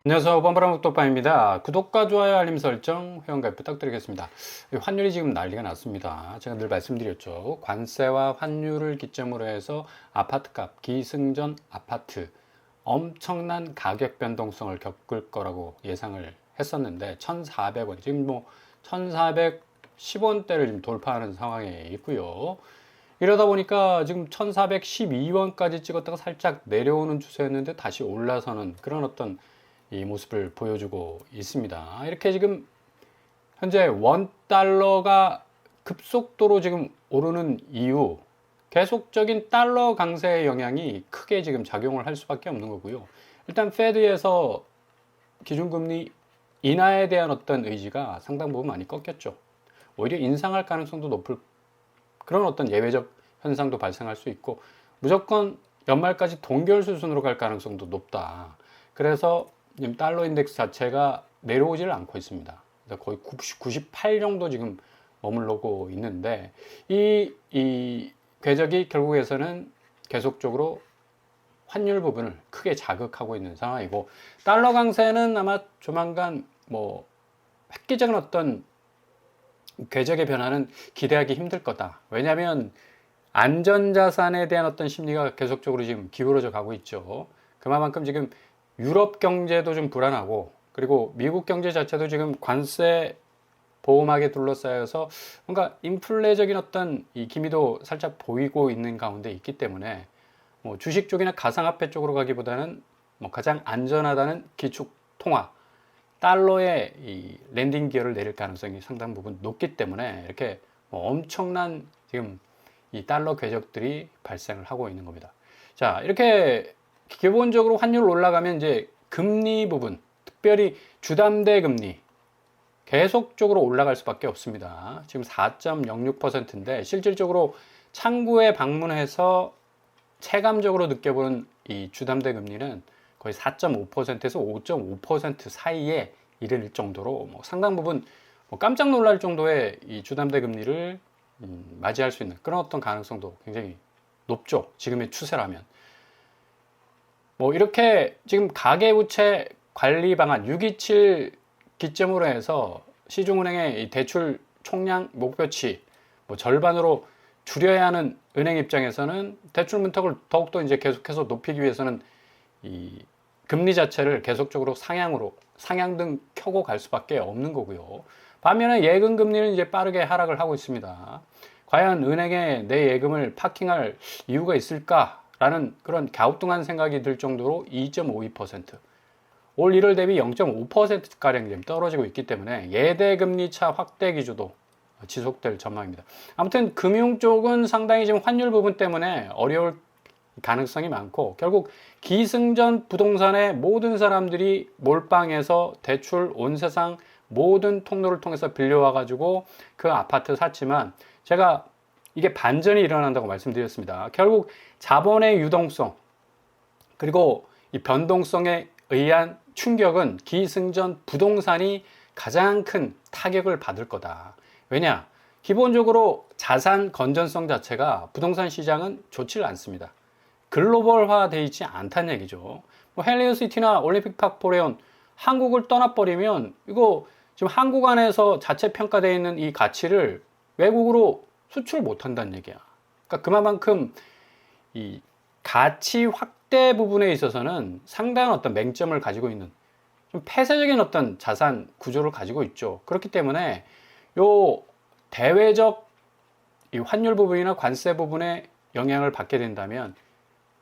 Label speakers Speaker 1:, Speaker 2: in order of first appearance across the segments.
Speaker 1: 안녕하세요. 뻔뻔한목독방입니다. 구독과 좋아요, 알림 설정, 회원가입 부탁드리겠습니다. 환율이 지금 난리가 났습니다. 제가 늘 말씀드렸죠. 관세와 환율을 기점으로 해서 아파트값, 기승전 아파트 엄청난 가격 변동성을 겪을 거라고 예상을 했었는데 1,400원, 지금 뭐 1,410원대를 지금 돌파하는 상황에 있고요. 이러다 보니까 지금 1,412원까지 찍었다가 살짝 내려오는 추세였는데 다시 올라서는 그런 어떤 이 모습을 보여주고 있습니다. 이렇게 지금 현재 원 달러가 급속도로 지금 오르는 이유, 계속적인 달러 강세의 영향이 크게 지금 작용을 할 수밖에 없는 거고요. 일단 페드에서 기준금리 인하에 대한 어떤 의지가 상당 부분 많이 꺾였죠. 오히려 인상할 가능성도 높을 그런 어떤 예외적 현상도 발생할 수 있고, 무조건 연말까지 동결 수준으로 갈 가능성도 높다. 그래서 지금 달러 인덱스 자체가 내려오지를 않고 있습니다. 거의 98 정도 지금 머물러고 있는데, 이 궤적이 결국에서는 계속적으로 환율 부분을 크게 자극하고 있는 상황이고, 달러 강세는 아마 조만간 뭐 획기적인 어떤 궤적의 변화는 기대하기 힘들 거다. 왜냐하면 안전자산에 대한 어떤 심리가 계속적으로 지금 기울어져 가고 있죠. 그만큼 지금 유럽 경제도 좀 불안하고, 그리고 미국 경제 자체도 지금 관세 보호막에 둘러싸여서 뭔가 인플레적인 어떤 이 기미도 살짝 보이고 있는 가운데 있기 때문에 뭐 주식 쪽이나 가상화폐 쪽으로 가기보다는 뭐 가장 안전하다는 기축 통화 달러의 이 랜딩 기어를 내릴 가능성이 상당 부분 높기 때문에 이렇게 뭐 엄청난 지금 이 달러 궤적들이 발생을 하고 있는 겁니다. 자, 이렇게 기본적으로 환율 올라가면 이제 금리 부분, 특별히 주담대 금리 계속적으로 올라갈 수밖에 없습니다. 지금 4.06%인데 실질적으로 창구에 방문해서 체감적으로 느껴보는 이 주담대 금리는 거의 4.5%에서 5.5% 사이에 이를 정도로 뭐 상당 부분 뭐 깜짝 놀랄 정도의 이 주담대 금리를 맞이할 수 있는 그런 어떤 가능성도 굉장히 높죠. 지금의 추세라면. 뭐 이렇게 지금 가계부채 관리 방안 627 기점으로 해서 시중은행의 이 대출 총량 목표치 뭐 절반으로 줄여야 하는 은행 입장에서는 대출 문턱을 더욱더 이제 계속해서 높이기 위해서는 이 금리 자체를 계속적으로 상향등 켜고 갈 수밖에 없는 거고요. 반면에 예금 금리는 이제 빠르게 하락을 하고 있습니다. 과연 은행에 내 예금을 파킹할 이유가 있을까라는 그런 갸우뚱한 생각이 들 정도로 2.52%, 올 1월 대비 0.5%가량 떨어지고 있기 때문에 예대 금리 차 확대 기조도 지속될 전망입니다. 아무튼 금융 쪽은 상당히 지금 환율 부분 때문에 어려울 가능성이 많고, 결국 기승전 부동산의 모든 사람들이 몰빵해서 대출 온 세상 모든 통로를 통해서 빌려와 가지고 그 아파트 샀지만, 제가 이게 반전이 일어난다고 말씀드렸습니다. 결국 자본의 유동성 그리고 이 변동성에 의한 충격은 기승전 부동산이 가장 큰 타격을 받을 거다. 왜냐? 기본적으로 자산 건전성 자체가 부동산 시장은 좋지를 않습니다. 글로벌화 돼 있지 않다는 얘기죠. 뭐 헬리오시티나 올림픽파크 포레온 한국을 떠나버리면 이거 지금 한국 안에서 자체 평가되어 있는 이 가치를 외국으로 수출 못 한다는 얘기야. 그러니까 그만큼 이 가치 확대 부분에 있어서는 상당한 어떤 맹점을 가지고 있는 좀 폐쇄적인 어떤 자산 구조를 가지고 있죠. 그렇기 때문에 요 대외적 이 환율 부분이나 관세 부분에 영향을 받게 된다면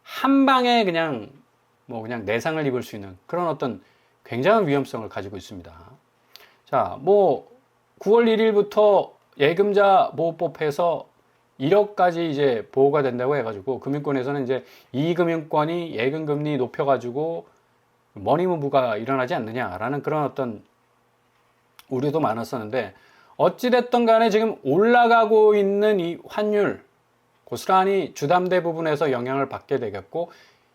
Speaker 1: 한 방에 그냥 내상을 입을 수 있는 그런 어떤 굉장한 위험성을 가지고 있습니다. 자, 뭐 9월 1일부터 예금자 보호법에서 1억까지 이제 보호가 된다고 해가지고 금융권에서는 이제 이 금융권이 예금 금리 높여가지고 머니무브가 일어나지 않느냐라는 그런 어떤 우려도 많았었는데, 어찌됐든 간에 지금 올라가고 있는 이 환율 고스란히 주담대 부분에서 영향을 받게 되겠고,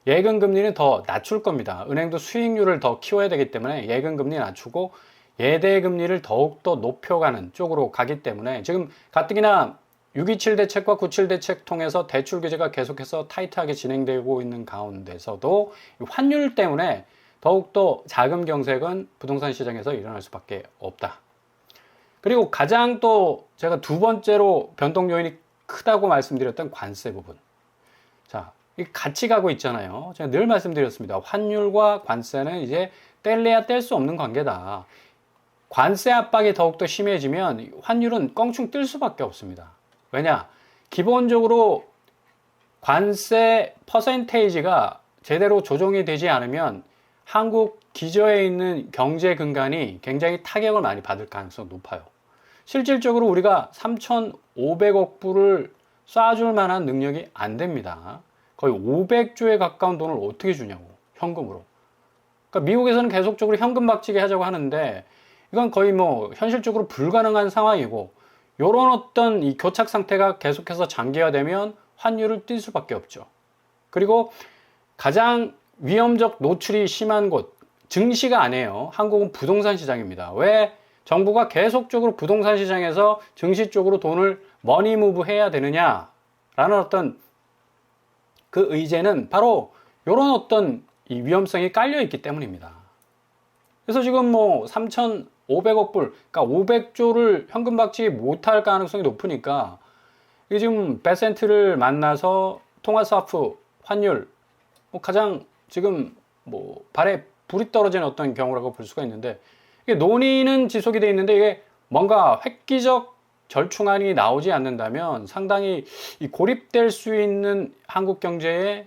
Speaker 1: 예금 금리는 더 낮출 겁니다. 은행도 수익률을 더 키워야 되기 때문에 예금 금리 낮추고 예대 금리를 더욱더 높여가는 쪽으로 가기 때문에 지금 가뜩이나 627 대책과 97 대책 통해서 대출 규제가 계속해서 타이트하게 진행되고 있는 가운데서도 환율 때문에 더욱더 자금 경색은 부동산 시장에서 일어날 수밖에 없다. 그리고 가장 또 제가 두 번째로 변동 요인이 크다고 말씀드렸던 관세 부분. 자, 이 같이 가고 있잖아요. 제가 늘 말씀드렸습니다. 환율과 관세는 이제 뗄래야 뗄 수 없는 관계다. 관세 압박이 더욱더 심해지면 환율은 껑충 뜰 수밖에 없습니다. 왜냐? 기본적으로 관세 퍼센테이지가 제대로 조정이 되지 않으면 한국 기저에 있는 경제 근간이 굉장히 타격을 많이 받을 가능성이 높아요. 실질적으로 우리가 3,500억 불을 쏴줄 만한 능력이 안 됩니다. 거의 500조에 가까운 돈을 어떻게 주냐고, 현금으로. 그러니까 미국에서는 계속적으로 현금 박치기 하자고 하는데 이건 거의 뭐 현실적으로 불가능한 상황이고, 이런 어떤 이 교착 상태가 계속해서 장기화되면 환율을 뛸 수밖에 없죠. 그리고 가장 위험적 노출이 심한 곳, 증시가 아니에요. 한국은 부동산 시장입니다. 왜 정부가 계속적으로 부동산 시장에서 증시 쪽으로 돈을 머니무브 해야 되느냐라는 어떤 그 의제는 바로 이런 어떤 이 위험성이 깔려 있기 때문입니다. 그래서 지금 뭐 3,500억 불, 그러니까 500조를 현금 박치 못할 가능성이 높으니까 이게 지금 베센트를 만나서 통화 스와프 환율 가장 지금 뭐 발에 불이 떨어지는 어떤 경우라고 볼 수가 있는데, 이게 논의는 지속이 돼 있는데 이게 뭔가 획기적 절충안이 나오지 않는다면 상당히 이 고립될 수 있는 한국 경제의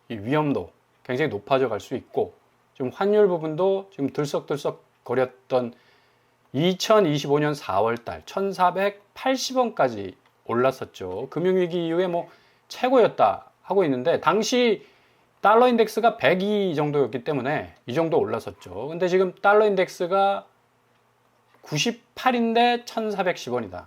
Speaker 1: 이 위험도 굉장히 높아져 갈 수 있고, 지금 환율 부분도 지금 들썩들썩 거렸던 2025년 4월달 1,480원까지 올랐었죠. 금융위기 이후에 뭐 최고였다 하고 있는데, 당시 달러 인덱스가 102 정도였기 때문에 이 정도 올랐었죠. 근데 지금 달러 인덱스가 98인데 1,410원이다.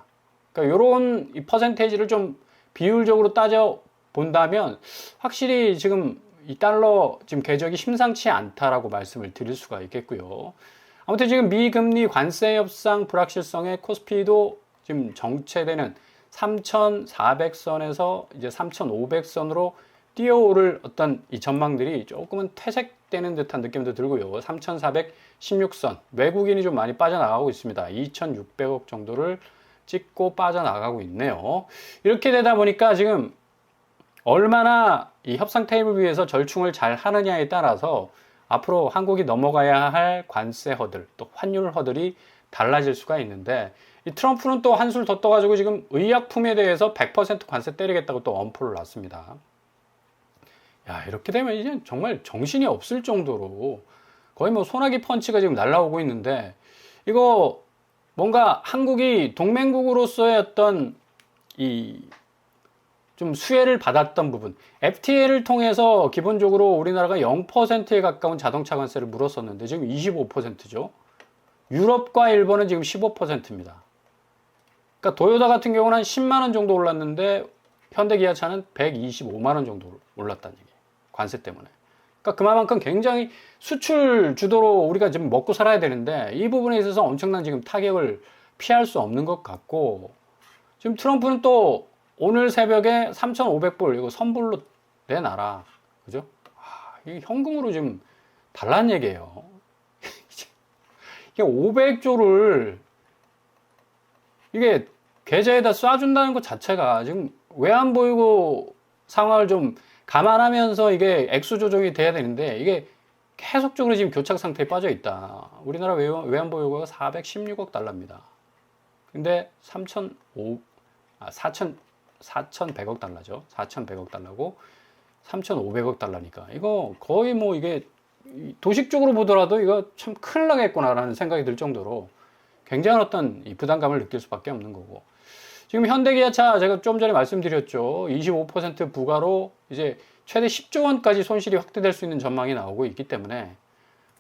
Speaker 1: 그러니까 이런 이 퍼센테이지를 좀 비율적으로 따져 본다면 확실히 지금 이 달러 지금 궤적이 심상치 않다라고 말씀을 드릴 수가 있겠고요. 아무튼 지금 미금리 관세 협상 불확실성의 코스피도 지금 정체되는 3,400선에서 이제 3,500선으로 뛰어오를 어떤 이 전망들이 조금은 퇴색되는 듯한 느낌도 들고요. 3,416선, 외국인이 좀 많이 빠져나가고 있습니다. 2,600억 정도를 찍고 빠져나가고 있네요. 이렇게 되다 보니까 지금 얼마나 이 협상 테이블 위에서 절충을 잘 하느냐에 따라서 앞으로 한국이 넘어가야 할 관세 허들, 또 환율 허들이 달라질 수가 있는데, 이 트럼프는 또 한술 더 떠가지고 지금 의약품에 대해서 100% 관세 때리겠다고 또 엄포를 놨습니다. 야, 이렇게 되면 이제 정말 정신이 없을 정도로 거의 뭐 소나기 펀치가 지금 날라오고 있는데, 이거 뭔가 한국이 동맹국으로서의 어떤 이 좀 수혜를 받았던 부분, FTA를 통해서 기본적으로 우리나라가 0%에 가까운 자동차 관세를 물었었는데 지금 25%죠. 유럽과 일본은 지금 15%입니다. 그러니까 도요타 같은 경우는 한 10만 원 정도 올랐는데 현대기아차는 125만 원 정도 올랐다는 얘기예요. 관세 때문에. 그러니까 그만큼 굉장히 수출 주도로 우리가 지금 먹고 살아야 되는데 이 부분에 있어서 엄청난 지금 타격을 피할 수 없는 것 같고, 지금 트럼프는 또 오늘 새벽에 3,500불 이거 선불로 내놔라. 그죠? 이게 현금으로 지금 달라는 얘기예요. 이게 500조를 이게 계좌에다 쏴준다는 것 자체가 지금 외환보유고 상황을 좀 감안하면서 이게 액수 조정이 돼야 되는데, 이게 계속적으로 지금 교착 상태에 빠져 있다. 우리나라 외환보유고가 416억 달러입니다. 근데 4,100억 달러죠. 4,100억 달러고 3,500억 달러니까 이거 거의 뭐 이게 도식적으로 보더라도 이거 참 큰일 나겠구나라는 생각이 들 정도로 굉장한 어떤 이 부담감을 느낄 수밖에 없는 거고, 지금 현대기아차 제가 좀 전에 말씀드렸죠. 25% 부과로 이제 최대 10조 원까지 손실이 확대될 수 있는 전망이 나오고 있기 때문에,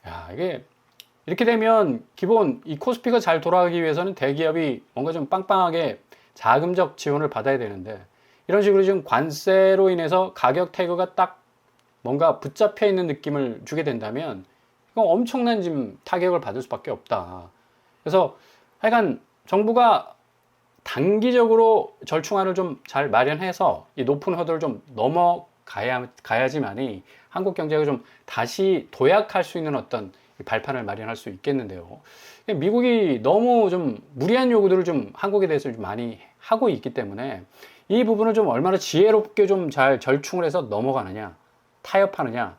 Speaker 1: 야, 이게 이렇게 되면 기본 이 코스피가 잘 돌아가기 위해서는 대기업이 뭔가 좀 빵빵하게 자금적 지원을 받아야 되는데, 이런 식으로 지금 관세로 인해서 가격 태그가 딱 뭔가 붙잡혀 있는 느낌을 주게 된다면 이건 엄청난 지금 타격을 받을 수밖에 없다. 그래서 하여간 정부가 단기적으로 절충안을 좀 잘 마련해서 이 높은 허들을 좀 가야지만이 한국 경제가 좀 다시 도약할 수 있는 어떤 발판을 마련할 수 있겠는데요. 미국이 너무 좀 무리한 요구들을 좀 한국에 대해서 좀 많이 하고 있기 때문에 이 부분을 좀 얼마나 지혜롭게 좀 잘 절충을 해서 넘어가느냐, 타협하느냐,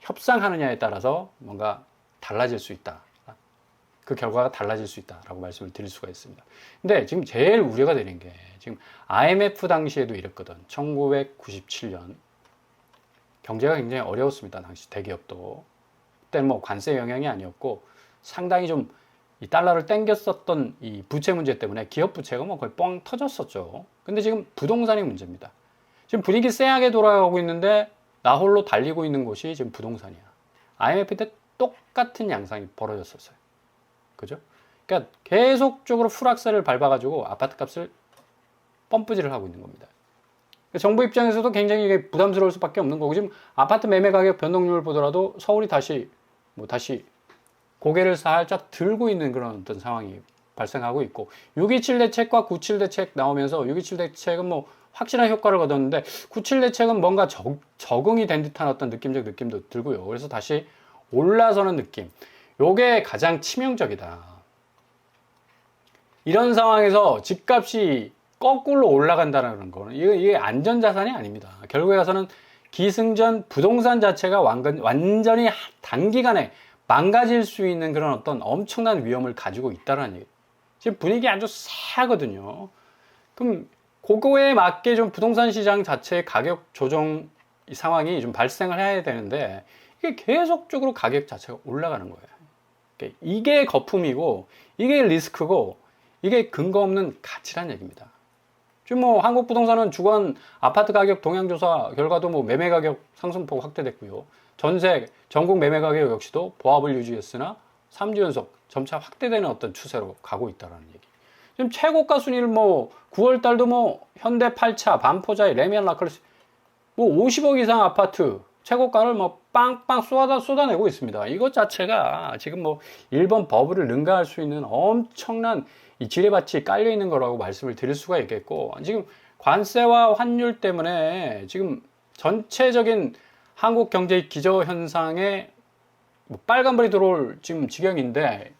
Speaker 1: 협상하느냐에 따라서 뭔가 달라질 수 있다. 그 결과가 달라질 수 있다라고 말씀을 드릴 수가 있습니다. 근데 지금 제일 우려가 되는 게 지금 IMF 당시에도 이랬거든. 1997년 경제가 굉장히 어려웠습니다. 당시 대기업도 그때는 뭐 관세 영향이 아니었고 상당히 좀 이 달러를 땡겼었던 이 부채 문제 때문에 기업 부채가 뭐 거의 뻥 터졌었죠. 근데 지금 부동산이 문제입니다. 지금 분위기 쎄하게 돌아가고 있는데 나 홀로 달리고 있는 곳이 지금 부동산이야. IMF 때 똑같은 양상이 벌어졌었어요. 그죠? 그러니까 계속적으로 풀악셀을 밟아가지고 아파트 값을 펌프질을 하고 있는 겁니다. 정부 입장에서도 굉장히 이게 부담스러울 수밖에 없는 거고 지금 아파트 매매 가격 변동률을 보더라도 서울이 다시 고개를 살짝 들고 있는 그런 어떤 상황이 발생하고 있고 6.27 대책과 9.7 대책 나오면서 6.27 대책은 뭐 확실한 효과를 거뒀는데 9.7 대책은 뭔가 적응이 된 듯한 어떤 느낌도 들고요. 그래서 다시 올라서는 느낌. 요게 가장 치명적이다. 이런 상황에서 집값이 거꾸로 올라간다는 거는 이게 안전자산이 아닙니다. 결국에 가서는 기승전 부동산 자체가 완전히 단기간에 망가질 수 있는 그런 어떤 엄청난 위험을 가지고 있다는 얘기. 지금 분위기 아주 싸거든요. 그럼 그거에 맞게 좀 부동산 시장 자체의 가격 조정 상황이 좀 발생을 해야 되는데 이게 계속적으로 가격 자체가 올라가는 거예요. 이게 거품이고 이게 리스크고 이게 근거 없는 가치란 얘기입니다. 지금 뭐 한국 부동산은 주건 아파트 가격 동향조사 결과도 뭐 매매 가격 상승폭 확대됐고요. 전세 전국 매매 가격 역시도 보합을 유지했으나 3주 연속 점차 확대되는 어떤 추세로 가고 있다는 얘기. 지금 최고가 순위를 뭐 9월 달도 뭐 현대 8차, 반포자이, 레미안 라클스 뭐 50억 이상 아파트 최고가를 뭐 빵빵 쏟아내고 있습니다. 이것 자체가 지금 뭐 일본 버블을 능가할 수 있는 엄청난 이 지뢰밭이 깔려 있는 거라고 말씀을 드릴 수가 있겠고 지금 관세와 환율 때문에 지금 전체적인 한국 경제의 기저현상에 뭐 빨간불이 들어올 지금 지경인데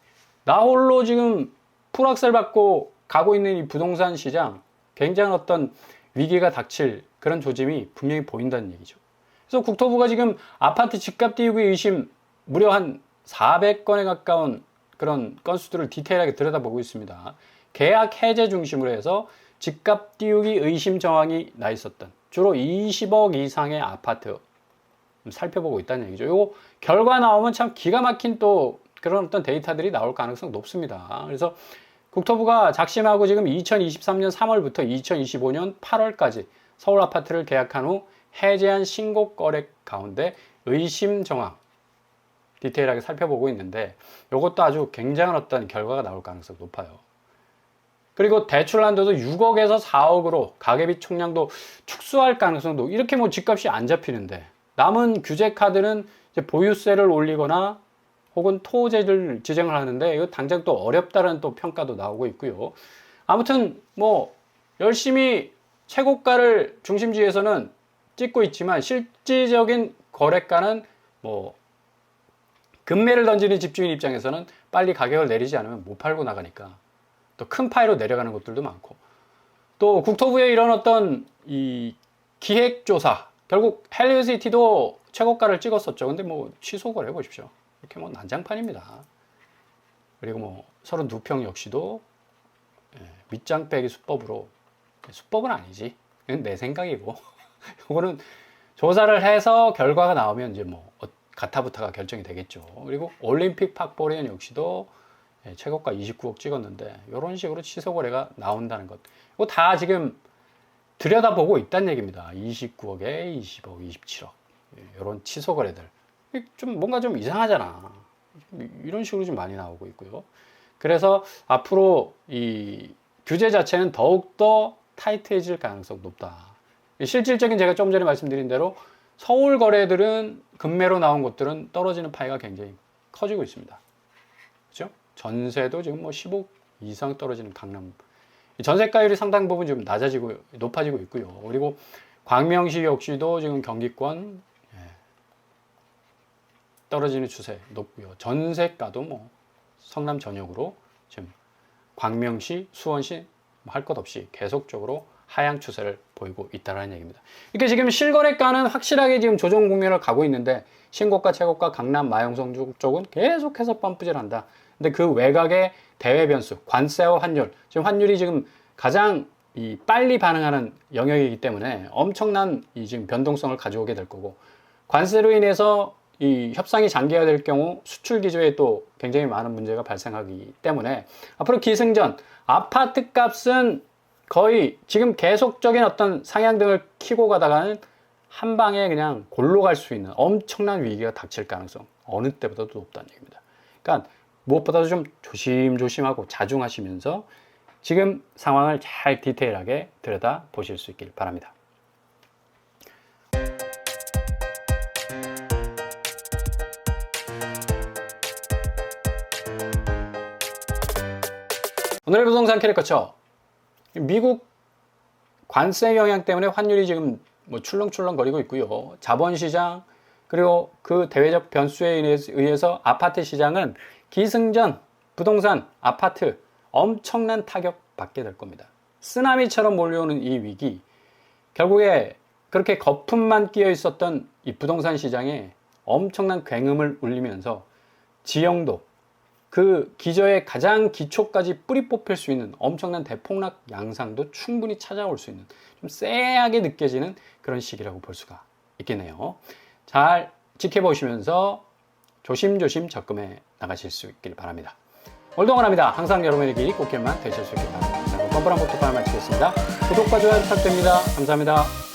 Speaker 1: 나 홀로 지금 풀악셀 받고 가고 있는 이 부동산 시장 굉장한 어떤 위기가 닥칠 그런 조짐이 분명히 보인다는 얘기죠. 그래서 국토부가 지금 아파트 집값 띄우기 의심 무려 한 400건에 가까운 그런 건수들을 디테일하게 들여다보고 있습니다. 계약 해제 중심으로 해서 집값 띄우기 의심 정황이 나 있었던 주로 20억 이상의 아파트 살펴보고 있다는 얘기죠. 요 결과 나오면 참 기가 막힌 또 그런 어떤 데이터들이 나올 가능성 높습니다. 그래서 국토부가 작심하고 지금 2023년 3월부터 2025년 8월까지 서울 아파트를 계약한 후 해제한 신고 거래 가운데 의심 정황 디테일하게 살펴보고 있는데 이것도 아주 굉장한 어떤 결과가 나올 가능성이 높아요. 그리고 대출난도도 6억에서 4억으로 가계비 총량도 축소할 가능성도 이렇게 뭐 집값이 안 잡히는데 남은 규제 카드는 이제 보유세를 올리거나 혹은 토지를 지정을 하는데 이거 당장 또 어렵다는 또 평가도 나오고 있고요. 아무튼 뭐 열심히 최고가를 중심지에서는 찍고 있지만 실질적인 거래가는 뭐 금매를 던지는 집주인 입장에서는 빨리 가격을 내리지 않으면 못 팔고 나가니까 또 큰 파이로 내려가는 것들도 많고 또 국토부의 이런 어떤 이 기획조사 결국 헬리오시티도 최고가를 찍었었죠. 근데 뭐 취소 거래 보십시오. 이렇게 뭐 난장판입니다. 그리고 뭐 32평 역시도 밑장 빼기 수법으로 수법은 아니지. 이건 내 생각이고 이거는 조사를 해서 결과가 나오면 이제 뭐 가타부타가 결정이 되겠죠. 그리고 올림픽 팍보리엔 역시도 최고가 29억 찍었는데 이런 식으로 취소 거래가 나온다는 것. 이거 다 지금 들여다보고 있다는 얘기입니다. 29억에 20억, 27억 이런 취소 거래들. 좀 뭔가 좀 이상하잖아. 이런 식으로 좀 많이 나오고 있고요. 그래서 앞으로 이 규제 자체는 더욱더 타이트해질 가능성이 높다. 실질적인 제가 좀 전에 말씀드린 대로 서울 거래들은 금매로 나온 곳들은 떨어지는 파이가 굉장히 커지고 있습니다. 그렇죠? 전세도 지금 뭐 10억 이상 떨어지는 강남. 전세가율이 상당 부분 좀 높아지고 있고요. 그리고 광명시 역시도 지금 경기권 떨어지는 추세 높고요. 전세가도 뭐 성남 전역으로 지금 광명시, 수원시 할 것 없이 계속적으로 하향 추세를 보이고 있다는 얘기입니다. 이렇게 지금 실거래가는 확실하게 지금 조정 국면을 가고 있는데 신고가, 최고가, 강남, 마영성 쪽은 계속해서 펌프질한다. 근데 그 외곽의 대외 변수, 관세와 환율, 지금 환율이 지금 가장 빨리 반응하는 영역이기 때문에 엄청난 지금 변동성을 가져오게 될 거고, 관세로 인해서 이 협상이 장기화될 경우 수출 기조에 또 굉장히 많은 문제가 발생하기 때문에 앞으로 기승전, 아파트 값은 거의 지금 계속적인 어떤 상향등을 키고 가다가는 한 방에 그냥 골로 갈 수 있는 엄청난 위기가 닥칠 가능성 어느 때보다도 높다는 얘기입니다. 그러니까 무엇보다도 좀 조심조심하고 자중하시면서 지금 상황을 잘 디테일하게 들여다 보실 수 있길 바랍니다. 오늘의 부동산 캐릭터처, 미국 관세 영향 때문에 환율이 지금 뭐 출렁출렁거리고 있고요. 자본시장 그리고 그 대외적 변수에 의해서 아파트 시장은 기승전, 부동산, 아파트 엄청난 타격 받게 될 겁니다. 쓰나미처럼 몰려오는 이 위기, 결국에 그렇게 거품만 끼어 있었던 이 부동산 시장에 엄청난 굉음을 울리면서 지형도 그 기저의 가장 기초까지 뿌리 뽑힐 수 있는 엄청난 대폭락 양상도 충분히 찾아올 수 있는 좀 쎄하게 느껴지는 그런 시기라고 볼 수가 있겠네요. 잘 지켜보시면서 조심조심 접근해 나가실 수 있길 바랍니다. 오늘도 응원합니다. 항상 여러분의 길 꽃길만 되실 수 있길 바랍니다. 뻔뻔한 복잡함을 마치겠습니다. 구독과 좋아요 부탁드립니다. 감사합니다.